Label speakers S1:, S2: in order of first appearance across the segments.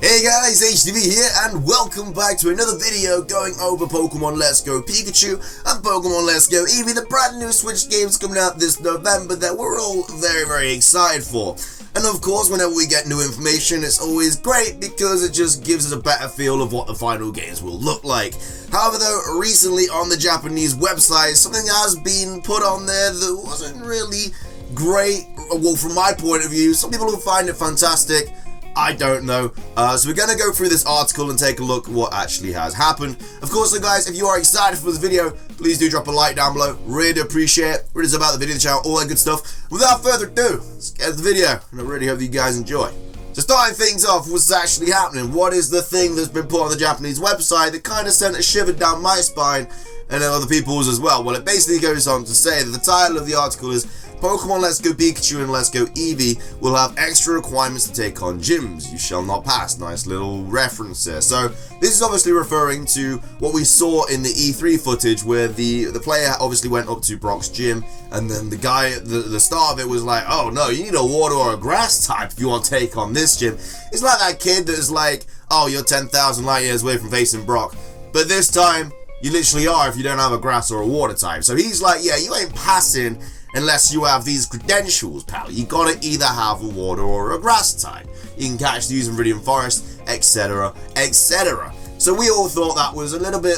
S1: Hey guys, HDB here, and welcome back to another video going over Pokemon Let's Go Pikachu and Pokemon Let's Go Eevee, the brand new Switch games coming out this November that we're all very excited for. And of course, whenever we get new information, it's always great because it just gives us a better feel of what the final games will look like. However though, recently on the Japanese website, something has been put on there that wasn't really great. Well, from my point of view, some people will find it fantastic. I don't know. So we're going to go through this article and take a look at what actually has happened. Of course, so guys, if you are excited for this video, please do drop a like down below. Really appreciate it. What it's about the video, the channel, all that good stuff. Without further ado, let's get to the video. And I really hope you guys enjoy. So starting things off, what's actually happening? What is the thing that's been put on the Japanese website that kind of sent a shiver down my spine and other people's as well? Well, it basically goes on to say that the title of the article is Pokemon Let's Go Pikachu and Let's Go Eevee will have extra requirements to take on gyms. You shall not pass. Nice little reference there. So this is obviously referring to what we saw in the E3 footage where the player obviously went up to Brock's gym, and then the guy at the start of it was like, oh no, you need a water or a grass type if you want to take on this gym. It's like that kid that is like, oh, you're 10,000 light years away from facing Brock. But this time, you literally are if you don't have a grass or a water type. So he's like, yeah, you ain't passing unless you have these credentials, pal. You gotta either have a water or a grass type. You can catch these in Viridian Forest, etc, etc. So we all thought that was a little bit,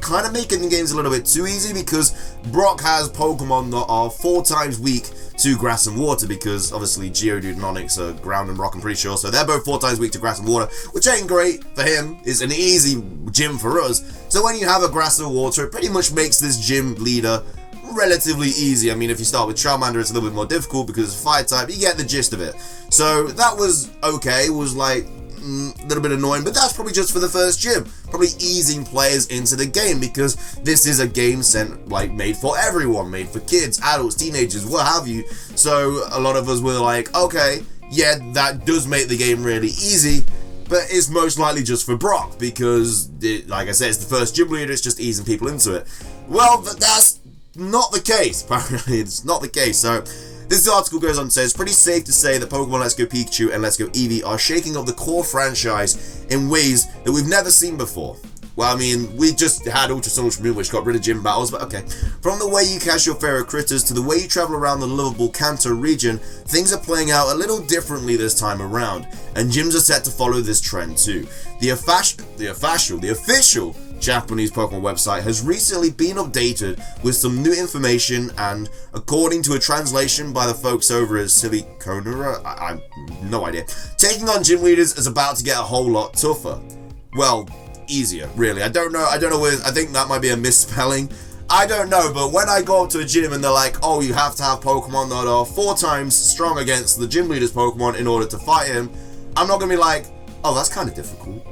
S1: kind of making the games a little bit too easy, because Brock has Pokemon that are 4 times weak to grass and water, because obviously Geodude and Onix are ground and rock, I'm pretty sure, so they're both 4 times weak to grass and water, which ain't great for him. It's an easy gym for us. So when you have a grass or water, it pretty much makes this gym leader relatively easy. I mean, if you start with Charmander, it's a little bit more difficult because it's fire type. You get the gist of it. So that was okay. It was like a little bit annoying, but that's probably just for the first gym, probably easing players into the game, because this is a game made for everyone, made for kids, adults, teenagers, what have you. So a lot of us were like, okay, yeah, that does make the game really easy, but it's most likely just for Brock because like I said, it's the first gym leader. It's just easing people into it. Well, that's not the case. Apparently it's not the case. So this article goes on to say it's pretty safe to say that Pokemon Let's Go Pikachu and Let's Go Eevee are shaking up the core franchise in ways that we've never seen before. Well, I mean, we just had Ultra Sun Ultra Moon, which got rid of gym battles, but okay. From the way you catch your favorite critters to the way you travel around the lovable Kanto region, things are playing out a little differently this time around, and gyms are set to follow this trend too. The official Japanese Pokemon website has recently been updated with some new information, and according to a translation by the folks over at Siliconera, I have no idea, taking on gym leaders is about to get a whole lot tougher. Well, easier, really. I don't know where, I think that might be a misspelling. I don't know, but when I go up to a gym and they're like, oh, you have to have Pokemon that are 4 times strong against the gym leader's Pokemon in order to fight him, I'm not gonna be like, oh, that's kind of difficult.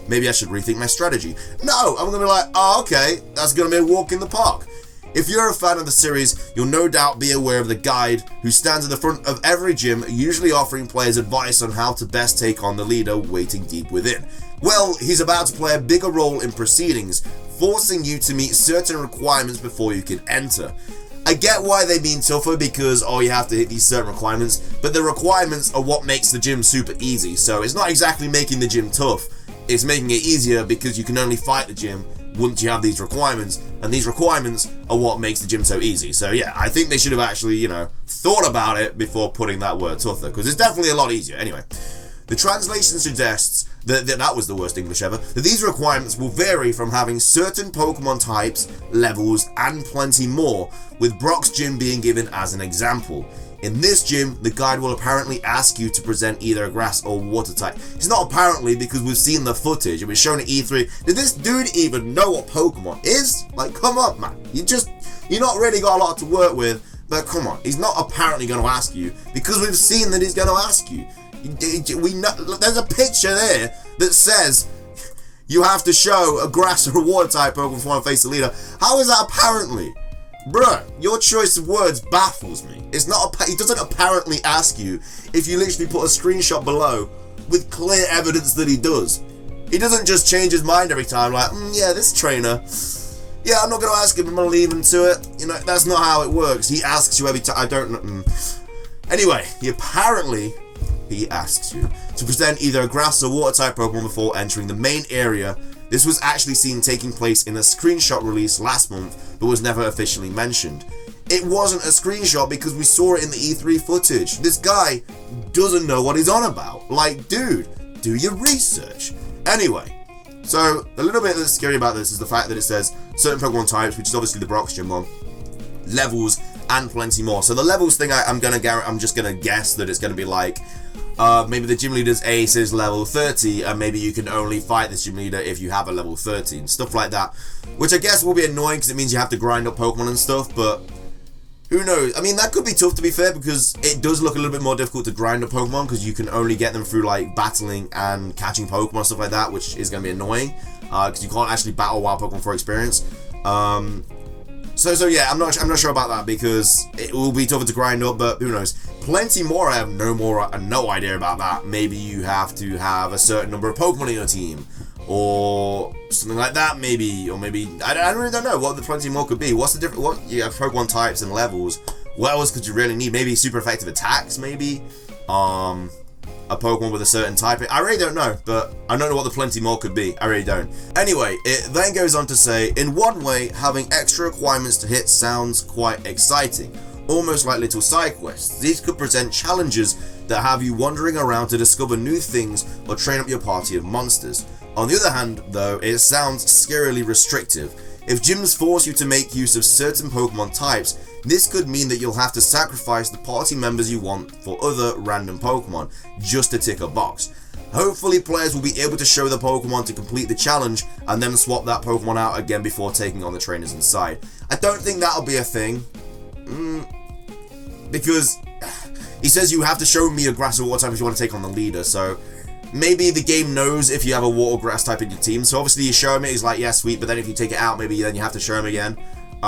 S1: Maybe I should rethink my strategy. No, I'm gonna be like, oh, okay, that's gonna be a walk in the park. If you're a fan of the series, you'll no doubt be aware of the guide who stands at the front of every gym, usually offering players advice on how to best take on the leader waiting deep within. Well, he's about to play a bigger role in proceedings, forcing you to meet certain requirements before you can enter. I get why they mean tougher because, oh, you have to hit these certain requirements, but the requirements are what makes the gym super easy, so it's not exactly making the gym tough. It's making it easier because you can only fight the gym once you have these requirements, and these requirements are what makes the gym so easy. So yeah, I think they should have actually, thought about it before putting that word tougher, because it's definitely a lot easier. Anyway, the translation suggests that was the worst English ever, that these requirements will vary from having certain Pokemon types, levels, and plenty more, with Brock's gym being given as an example. In this gym, the guide will apparently ask you to present either a grass or water type. It's not apparently, because we've seen the footage. It was shown at E3. Did this dude even know what Pokemon is? Like, come on, man. You're not really got a lot to work with, but come on. He's not apparently going to ask you, because we've seen that he's going to ask you. We know, there's a picture there that says you have to show a grass or a water type Pokemon if you want to face the leader. How is that apparently? Bruh, your choice of words baffles me. It's not. He doesn't apparently ask you if you literally put a screenshot below with clear evidence that he does. He doesn't just change his mind every time, like, yeah, this trainer, yeah, I'm not going to ask him, I'm going to leave him to it. That's not how it works. He asks you every time. I don't know. Anyway, he he asks you to present either a grass or water type Pokemon before entering the main area. This was actually seen taking place in a screenshot release last month, but was never officially mentioned. It wasn't a screenshot because we saw it in the E3 footage. This guy doesn't know what he's on about. Like, dude, do your research. Anyway, so a little bit that's scary about this is the fact that it says certain Pokemon types, which is obviously the Brock's Gym, levels, and plenty more. So the levels thing, I'm just gonna guess that it's gonna be like, maybe the gym leader's ace is level 30, and maybe you can only fight this gym leader if you have a level 30 and stuff like that. Which I guess will be annoying because it means you have to grind up Pokemon and stuff, but who knows? I mean, that could be tough to be fair, because it does look a little bit more difficult to grind up Pokemon because you can only get them through like battling and catching Pokemon and stuff like that, which is going to be annoying because you can't actually battle wild Pokemon for experience. So yeah, I'm not sure about that because it will be tougher to grind up, but who knows? Plenty more. I have no idea about that. Maybe you have to have a certain number of Pokemon in your team, or something like that. Maybe, or maybe I really don't know what the plenty more could be. What's the different? What you have Pokemon types and levels. What else could you really need? Maybe super effective attacks. Maybe a Pokemon with a certain type. I really don't know, but I don't know what the plenty more could be. I really don't. Anyway, it then goes on to say, in one way, having extra requirements to hit sounds quite exciting, almost like little side quests. These could present challenges that have you wandering around to discover new things or train up your party of monsters. On the other hand, though, it sounds scarily restrictive. If gyms force you to make use of certain Pokemon types, this could mean that you'll have to sacrifice the party members you want for other random Pokemon, just to tick a box. Hopefully players will be able to show the Pokemon to complete the challenge, and then swap that Pokemon out again before taking on the trainers inside. I don't think that'll be a thing, because he says you have to show me a grass or water type if you want to take on the leader, so maybe the game knows if you have a water or grass type in your team, so obviously you show him it, he's like, yeah, sweet, but then if you take it out, maybe then you have to show him again.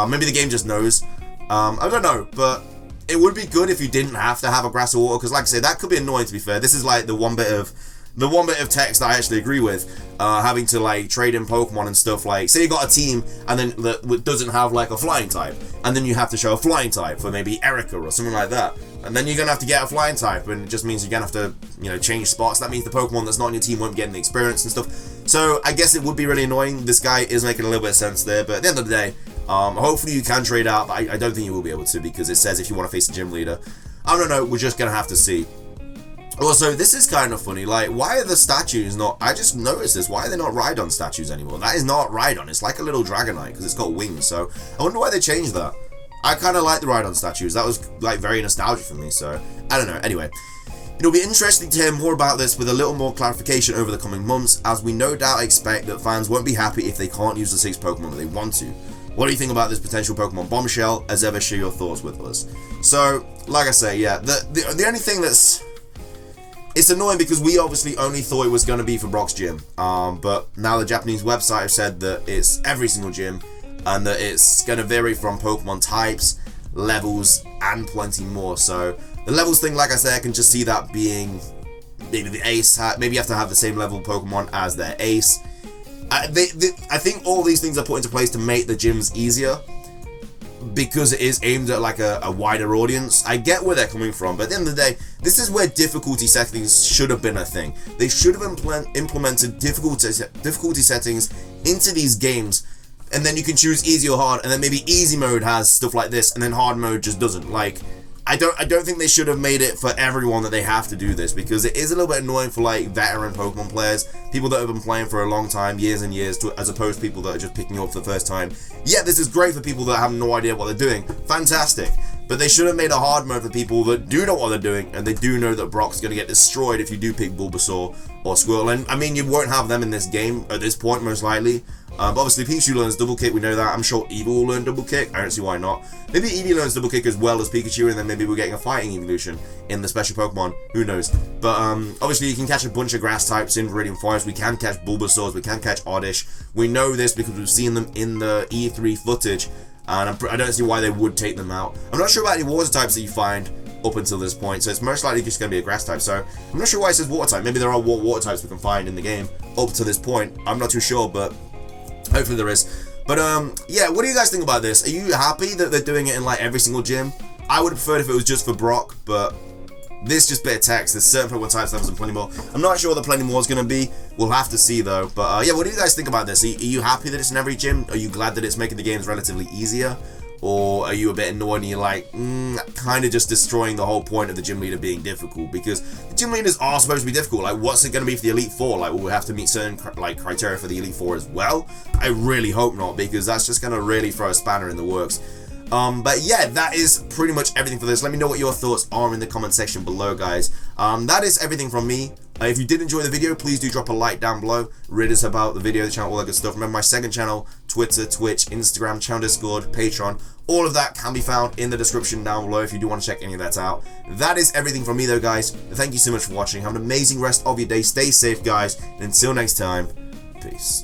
S1: Maybe the game just knows. I don't know, but it would be good if you didn't have to have a grass or water, because like I say, that could be annoying to be fair. This is like the one bit of text that I actually agree with, having to like trade in Pokemon and stuff. Like, say you got a team and then that doesn't have like a flying type, and then you have to show a flying type for maybe Erica or something like that, and then you're gonna have to get a flying type, and it just means you're gonna have to, you know, change spots. That means the Pokemon that's not on your team won't get any experience and stuff. So I guess it would be really annoying. This guy is making a little bit of sense there, but at the end of the day, hopefully you can trade out, but I don't think you will be able to, because it says if you want to face a gym leader. I don't know, we're just gonna have to see. Also, this is kind of funny, like, why are the statues not, I just noticed this, why are they not Rhydon statues anymore? That is not Rhydon, it's like a little Dragonite, because it's got wings, so I wonder why they changed that. I kind of like the Rhydon statues, that was, like, very nostalgic for me, so, I don't know. Anyway, it'll be interesting to hear more about this with a little more clarification over the coming months, as we no doubt expect that fans won't be happy if they can't use the 6 Pokemon that they want to. What do you think about this potential Pokemon bombshell? As ever, share your thoughts with us. So, like I say, yeah, the only thing that's, it's annoying because we obviously only thought it was going to be for Brock's Gym, but now the Japanese website have said that it's every single gym, and that it's going to vary from Pokemon types, levels, and plenty more. So the levels thing, like I said, I can just see that being maybe the ace, maybe you have to have the same level Pokemon as their ace. I think all these things are put into place to make the gyms easier, because it is aimed at like a wider audience. I get where they're coming from, but at the end of the day, this is where difficulty settings should have been a thing. They should have implemented difficulty settings into these games, and then you can choose easy or hard, and then maybe easy mode has stuff like this, and then hard mode just doesn't. Like, I don't think they should have made it for everyone that they have to do this, because it is a little bit annoying for like veteran Pokemon players, people that have been playing for a long time, years and years, as opposed to people that are just picking up for the first time. Yeah, this is great for people that have no idea what they're doing, fantastic, but they should have made a hard mode for people that do know what they're doing, and they do know that Brock's going to get destroyed if you do pick Bulbasaur or Squirtle. And I mean, you won't have them in this game at this point, most likely. But obviously Pikachu learns Double Kick, we know that. I'm sure Eevee will learn Double Kick, I don't see why not. Maybe Eevee learns Double Kick as well as Pikachu, and then maybe we're getting a fighting evolution in the special Pokemon, who knows. But obviously you can catch a bunch of grass types in Viridian Forest, we can catch Bulbasaurs, we can catch Oddish. We know this because we've seen them in the E3 footage, and I don't see why they would take them out. I'm not sure about any water types that you find up until this point, so it's most likely just going to be a grass type. So I'm not sure why it says water type. Maybe there are water types we can find in the game up to this point. I'm not too sure, but hopefully there is. But yeah, what do you guys think about this? Are you happy that they're doing it in like every single gym? I would have preferred if it was just for Brock, but this just bit of text. There's certain Pokemon types levels in Plenty More. I'm not sure what the Plenty More is going to be. We'll have to see though. But yeah, what do you guys think about this? Are you happy that it's in every gym? Are you glad that it's making the games relatively easier? Or are you a bit annoyed and you're like, kind of just destroying the whole point of the gym leader being difficult? Because the gym leaders are supposed to be difficult. Like, what's it going to be for the Elite Four? Like, will we have to meet certain criteria for the Elite Four as well? I really hope not, because that's just going to really throw a spanner in the works. But yeah, that is pretty much everything for this. Let me know what your thoughts are in the comment section below, guys. That is everything from me. If you did enjoy the video, please do drop a like down below. Read us about the video, the channel, all that good stuff. Remember my second channel, Twitter, Twitch, Instagram, channel Discord, Patreon. All of that can be found in the description down below if you do want to check any of that out. That is everything from me though, guys. Thank you so much for watching. Have an amazing rest of your day. Stay safe, guys. And until next time, peace.